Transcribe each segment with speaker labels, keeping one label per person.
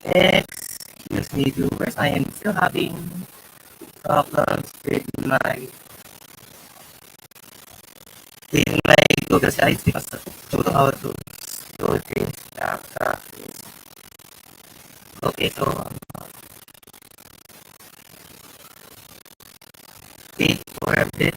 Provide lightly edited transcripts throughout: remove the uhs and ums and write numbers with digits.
Speaker 1: Excuse me, viewers. I am still having problems with my Google Slides because I don't know how to do this. Okay, so wait for a bit.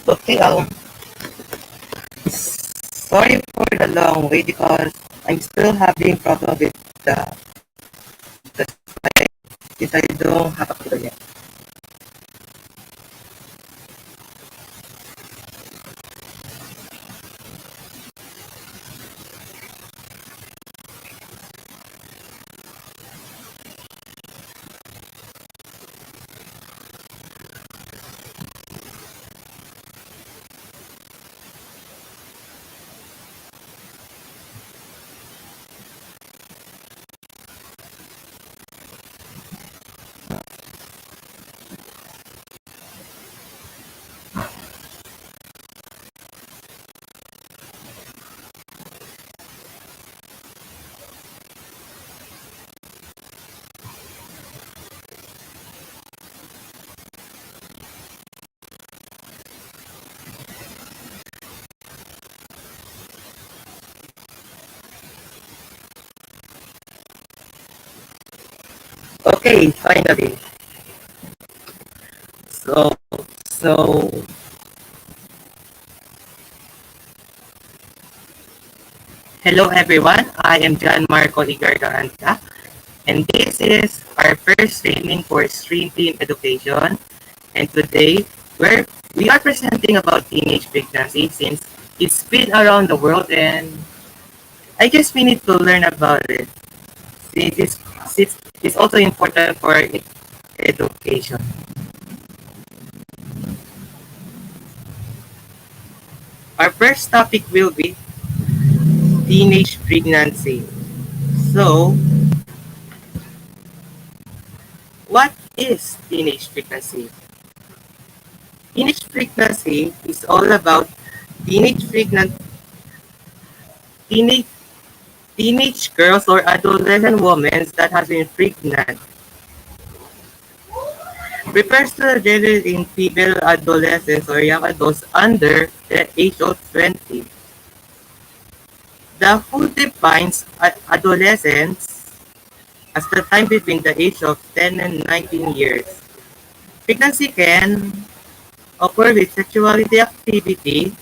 Speaker 1: Okay, sorry for the long wait because I'm still having problem with the slide since I don't have a computer yet. Okay, finally. So, so, hello everyone. I am John Marco Igarganta, and this is our first training for Stream Team Education. And today, we are presenting about teenage pregnancy since it's been around the world, and I guess we need to learn about it since it's also important for education. Our first topic will be teenage pregnancy. So, what is teenage pregnancy? Teenage pregnancy is all about teenage pregnant teenage teenage girls or adolescent women that has been pregnant. Refers to the gender in female adolescents or young adults under the age of 20. The WHO defines adolescence as the time between the age of 10 and 19 years. Pregnancy can occur with sexuality activity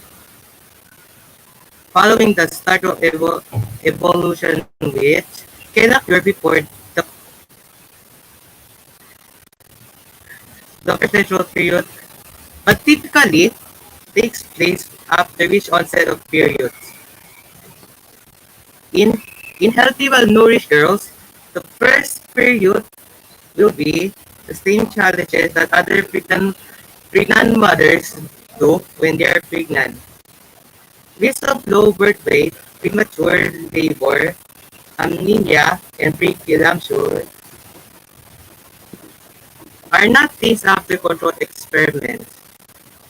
Speaker 1: following the start of evolution, which can occur before the, the menstrual period, but typically takes place after each onset of periods. In in healthy, well-nourished girls, the first period will be the same challenges that other pregnant mothers do when they are pregnant. Risk of low birth weight, premature labor, anemia, and preeclampsia are not things after controlled experiments.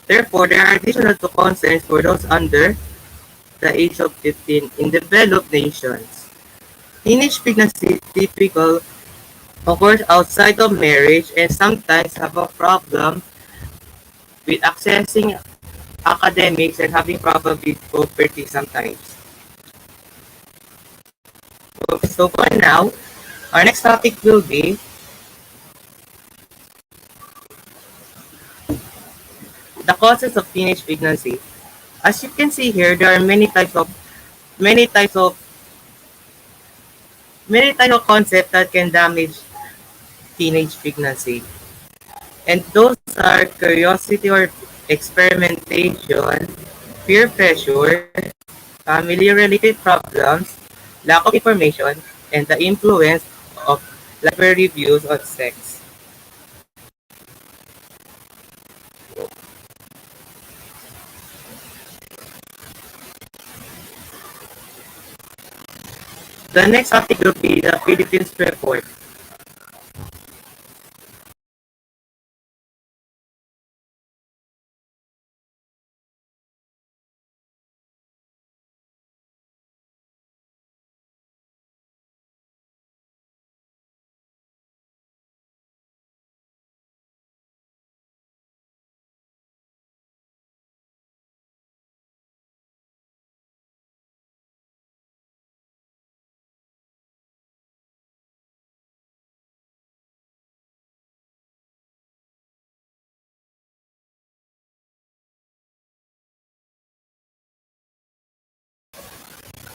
Speaker 1: Therefore, there are additional to concerns for those under the age of 15 in developed nations. Teenage pregnancy typical occurs outside of marriage and sometimes have a problem with accessing academics and having problem with puberty sometimes. So for now, our next topic will be the causes of teenage pregnancy. As you can see here, there are many types of concepts that can damage teenage pregnancy. And those are curiosity or experimentation, peer pressure, family-related problems, lack of information, and the influence of library views on sex. The next topic will be the Philippines report.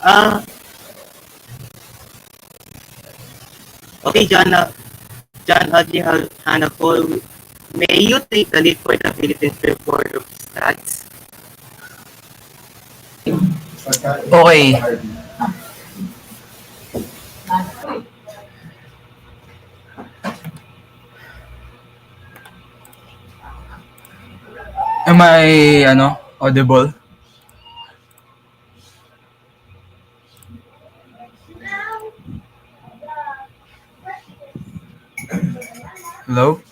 Speaker 1: Uh, okay, John Audrey Hanapol, may you take the lead for the Philippines report of stats?
Speaker 2: Okay. Am I audible? Hello?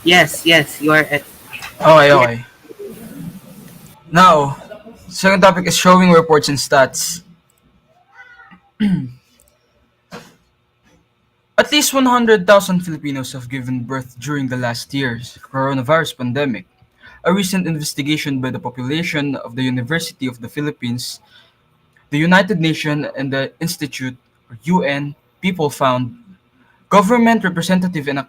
Speaker 1: Yes, you are at.
Speaker 2: Okay, okay. Now, second topic is showing reports and stats. At least 100,000 Filipinos have given birth during the last year's coronavirus pandemic. A recent investigation by the population of the University of the Philippines The United Nations and the Institute, or UN, people found government representative and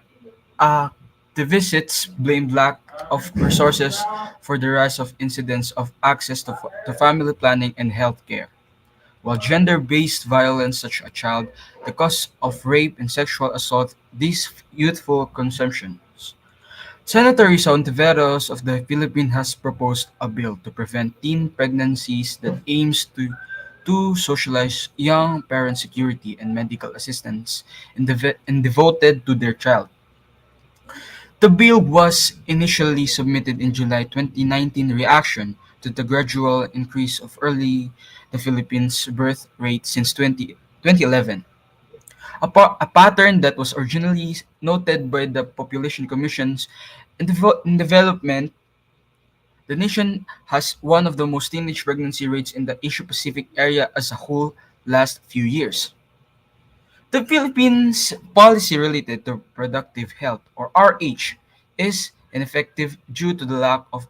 Speaker 2: activists blamed lack of resources for the rise of incidents of access to family planning and health care. While gender-based violence such as child, the cause of rape and sexual assault, these youthful consumptions. Senator Risa Ontiveros of the Philippines has proposed a bill to prevent teen pregnancies that aims to socialize young parent security and medical assistance and devoted to their child. The bill was initially submitted in July 2019 reaction to the gradual increase of early the Philippines birth rate since 2011, a pattern that was originally noted by the Population Commissions in development. The nation has one of the most teenage pregnancy rates in the Asia-Pacific area as a whole last few years. The Philippines' policy related to reproductive health, or RH, is ineffective due to the lack of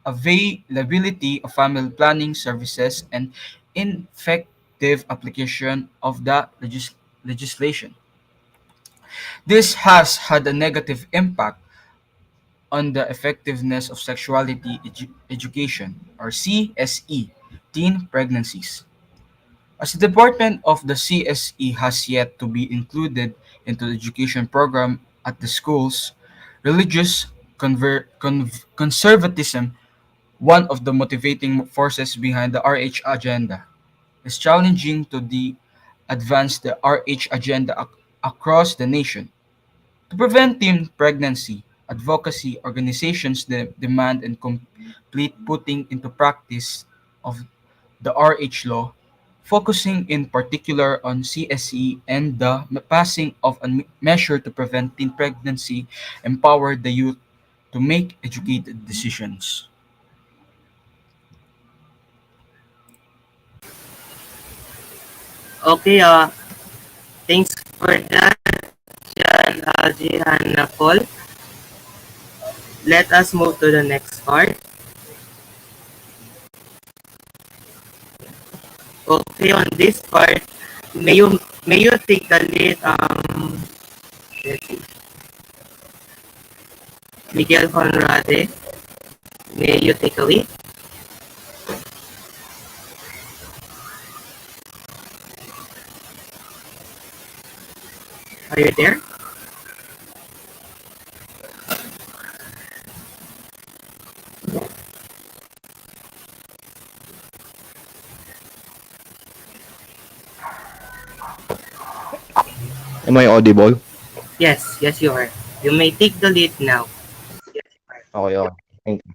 Speaker 2: availability of family planning services and ineffective application of the legislation. This has had a negative impact on the effectiveness of sexuality education, or CSE, teen pregnancies. As the department of the CSE has yet to be included into the education program at the schools, religious conservatism, one of the motivating forces behind the RH agenda, is challenging to advance the RH agenda across the nation. To prevent teen pregnancy, advocacy organizations demand and complete putting into practice of the RH law, focusing in particular on CSE and the passing of a measure to prevent teen pregnancy, empower the youth to make educated decisions.
Speaker 1: Okay, thanks for that, Jan Aljihan Paul. Let us move to the next part. Okay, on this part, may you take the lead, let's see, Miguel Conrade, may you take a lead? Are you there?
Speaker 3: Am I audible?
Speaker 1: Yes, yes you are. You may take the lead now. Yes, you are.
Speaker 3: Okay, okay. Thank you.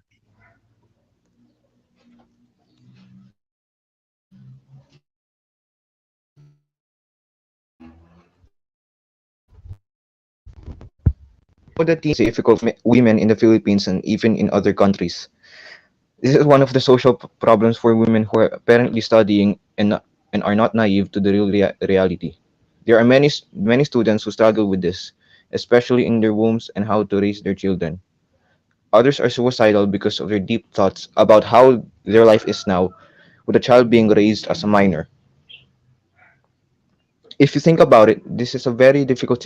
Speaker 3: We know that teens are difficult for women in the Philippines and even in other countries. This is one of the social problems for women who are apparently studying and are not naive to the real reality. There are many students who struggle with this, especially in their wombs and how to raise their children. Others are suicidal because of their deep thoughts about how their life is now, with a child being raised as a minor. If you think about it, this is a very difficult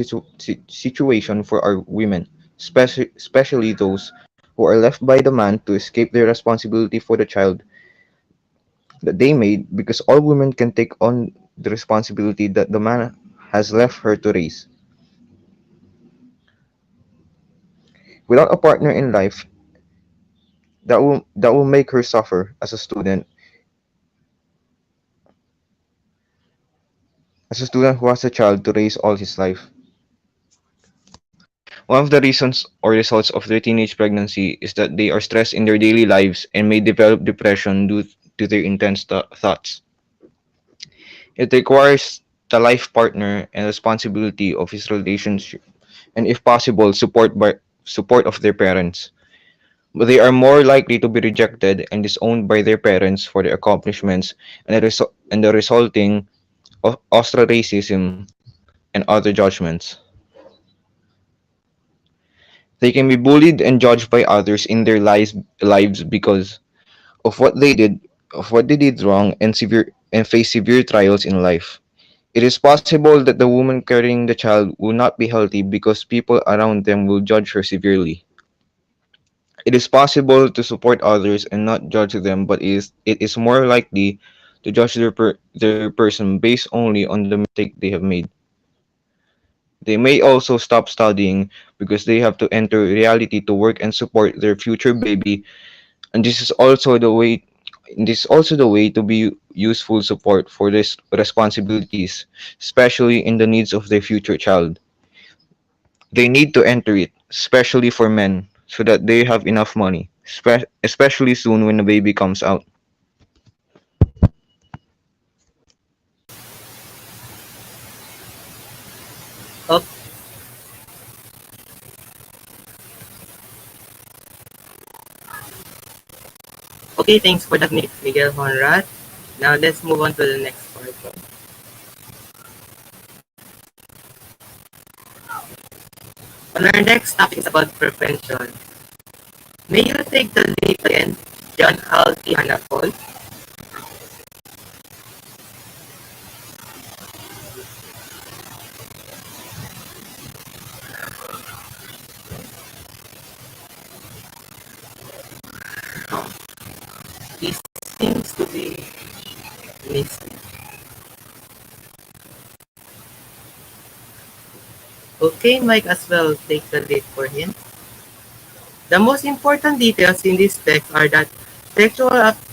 Speaker 3: situation for our women, especially those who are left by the man to escape their responsibility for the child that they made, because all women can take on the responsibility that the man has left her to raise. Without a partner in life that will make her suffer as a student who has a child to raise all his life. One of the reasons or results of their teenage pregnancy is that they are stressed in their daily lives and may develop depression due to their intense thoughts. It requires the life partner and responsibility of his relationship, and if possible, support of their parents. But they are more likely to be rejected and disowned by their parents for their accomplishments and the resulting ostracism and other judgments. They can be bullied and judged by others in their lives because of what they did wrong, and and face severe trials in life. It is possible that the woman carrying the child will not be healthy because people around them will judge her severely. It is possible to support others and not judge them, but it is more likely to judge their person based only on the mistake they have made. They may also stop studying because they have to enter reality to work and support their future baby, and this is also the way to be useful support for these responsibilities, especially in the needs of their future child. They need to enter it, especially for men, so that they have enough money, especially soon when the baby comes out.
Speaker 1: Oh, okay, thanks for that, Miguel Honrad. Now let's move on to the next part. On our next topic is about prevention. May you take the lead again, John Alti Hanapol? He seems to be missing. Okay, Mike as well take the lead for him. The most important details in this text are that sexual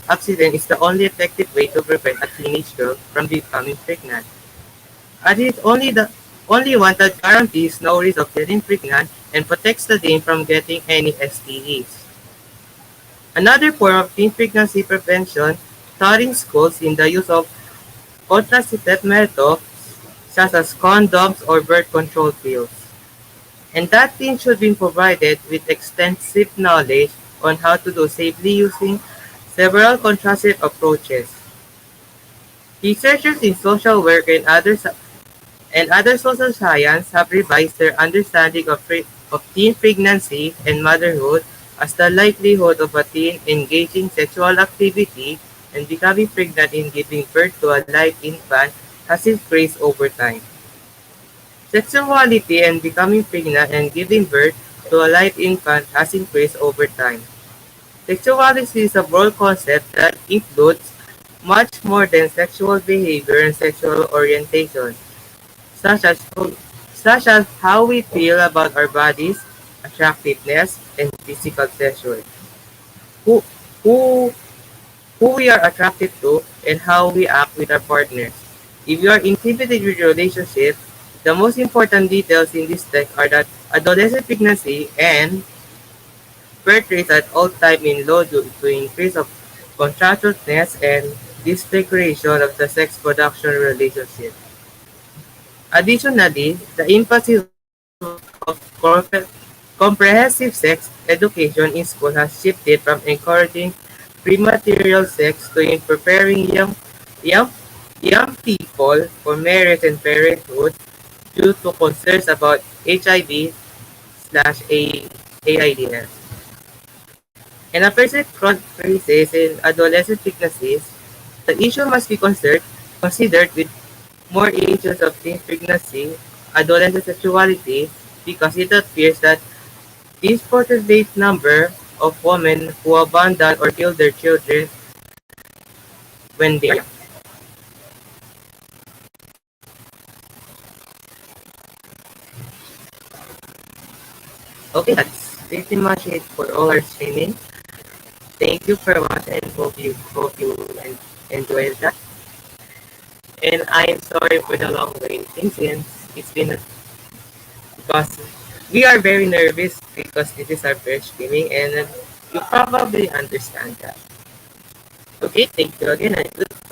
Speaker 1: accident is the only effective way to prevent a teenage girl from becoming pregnant. And it is only one that guarantees no risk of getting pregnant and protects the teen from getting any STDs. Another form of teen pregnancy prevention taught in schools in the use of contraceptive methods such as condoms or birth control pills. And that teens should be provided with extensive knowledge on how to do safely using several contraceptive approaches. Researchers in social work and other social science have revised their understanding of teen pregnancy and motherhood as the likelihood of a teen engaging sexual activity and becoming pregnant and giving birth to a live infant has increased over time. Sexuality and becoming pregnant and giving birth to a live infant has increased over time. Sexuality is a broad concept that includes much more than sexual behavior and sexual orientation, such as such as how we feel about our bodies, attractiveness, and physical pleasure, who, who, who we are attracted to, and how we act with our partners. If you are intimidated with your relationship, the most important details in this text are that adolescent pregnancy and birth rates at all times in low due to increase of contractedness and dysregulation of the sex production relationship. Additionally, the emphasis of comprehensive sex education in school has shifted from encouraging premarital sex to in preparing young, young people for marriage and parenthood due to concerns about HIV/AIDS. In a person crisis in adolescent pregnancies, the issue must be considered with more ages of teen pregnancy, adolescent sexuality, because it appears that disproportionate number of women who abandon or kill their children when they are young. Okay, that's pretty much it for all our streaming. Thank you for watching and hope you enjoyed that. And I am sorry for the long waiting since it's been because we are very nervous because this is our first streaming and you probably understand that. Okay, thank you again and goodbye.